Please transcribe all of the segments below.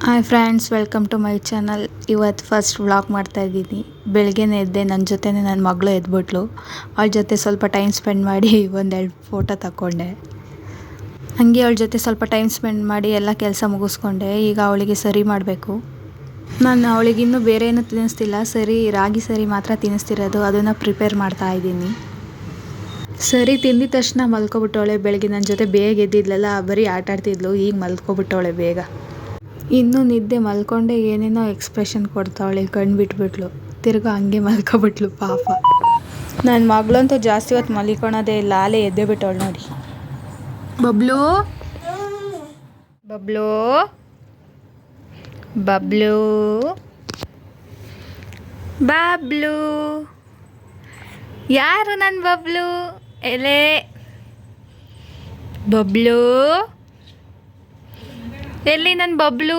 Hi friends, welcome to my channel. ಇವತ್ತು first vlog ಮಾಡ್ತಾಯಿದ್ದೀನಿ. ಬೆಳಗ್ಗೆನೇ ಎದ್ದೆ, ನನ್ನ ಜೊತೆನೇ ನನ್ನ ಮಗಳು ಎದ್ಬಿಟ್ಲು. ಅವಳ ಜೊತೆ ಸ್ವಲ್ಪ ಟೈಮ್ ಸ್ಪೆಂಡ್ ಮಾಡಿ ಒಂದೆರಡು ಫೋಟೋ ತಗೊಂಡೆ. ಹಾಗೆ ಅವಳ ಜೊತೆ ಸ್ವಲ್ಪ ಟೈಮ್ ಸ್ಪೆಂಡ್ ಮಾಡಿ ಎಲ್ಲ ಕೆಲಸ ಮುಗಿಸ್ಕೊಂಡೆ. ಈಗ ಅವಳಿಗೆ ಸರಿ ಮಾಡಬೇಕು. ನಾನು ಅವಳಿಗಿನ್ನೂ ಬೇರೆ ಏನೂ ತಿನ್ನಿಸ್ತಿಲ್ಲ, ರಾಗಿ ಸರಿ ಮಾತ್ರ ತಿನ್ನಿಸ್ತಿರೋದು. ಅದನ್ನು ಪ್ರಿಪೇರ್ ಮಾಡ್ತಾ ಇದ್ದೀನಿ. ಸರಿ ತಿಂದಿದ ತಕ್ಷಣ ಮಲ್ಕೊಬಿಟ್ಟವಳೆ. ಬೆಳಗ್ಗೆ ನನ್ನ ಜೊತೆ ಬೇಗ ಎದ್ದಿದ್ಲಲ್ಲ, ಬರೀ ಆಟ ಆಡ್ತಿದ್ಲು. ಈಗ ಮಲ್ಕೊಬಿಟ್ಟವಳೆ ಬೇಗ. ಇನ್ನೂ ನಿದ್ದೆ ಮಲ್ಕೊಂಡೆ ಏನೇನೋ ಎಕ್ಸ್ಪ್ರೆಷನ್ ಕೊಡ್ತಾವಳೆ. ಕಣ್ಣು ಬಿಟ್ಬಿಟ್ಲು, ತಿರ್ಗಾ ಹಂಗೆ ಮಲ್ಕೊಬಿಟ್ಲು ಪಾಪ. ನನ್ನ ಮಗಳಂತೂ ಜಾಸ್ತಿ ಹೊತ್ತು ಮಲ್ಕೊಳೋದೇ ಇಲ್ಲ. ಅಲ್ಲೇ ಎದ್ದೆ ಬಿಟ್ಟವಳು ನೋಡಿ. ಬಬ್ಲು ಬಬ್ಲು ಬಬ್ಲು ಬಬ್ಲು, ಯಾರು ನನ್ನ ಬಬ್ಲು? ಎಲೆ ಬಬ್ಲು, ಎಲ್ಲಿ ನನ್ನ ಬಬ್ಲು?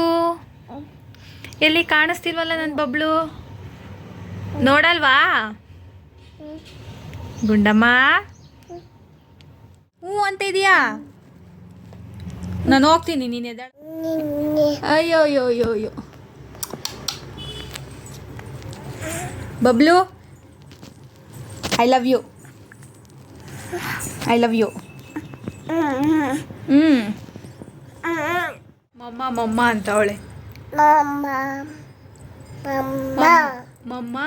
ಎಲ್ಲಿ ಕಾಣಿಸ್ತಿಲ್ವಲ್ಲ ನನ್ನ ಬಬ್ಲು? ನೋಡಲ್ವಾ ಗುಂಡಮ್ಮ? ಹ್ಞೂ ಅಂತ ಇದೆಯಾ? ನಾನು ಹೋಗ್ತೀನಿ, ನೀನು ಎದ್ದಾಳ. ಅಯ್ಯೋ ಅಯ್ಯೋ ಅಯ್ಯೋ ಅಯ್ಯೋ. Bablu, I love you. I love you. ಮಮ್ಮ ಮಮ್ಮ ಅಂತ ಅವಳೆ. ಮಮ್ಮ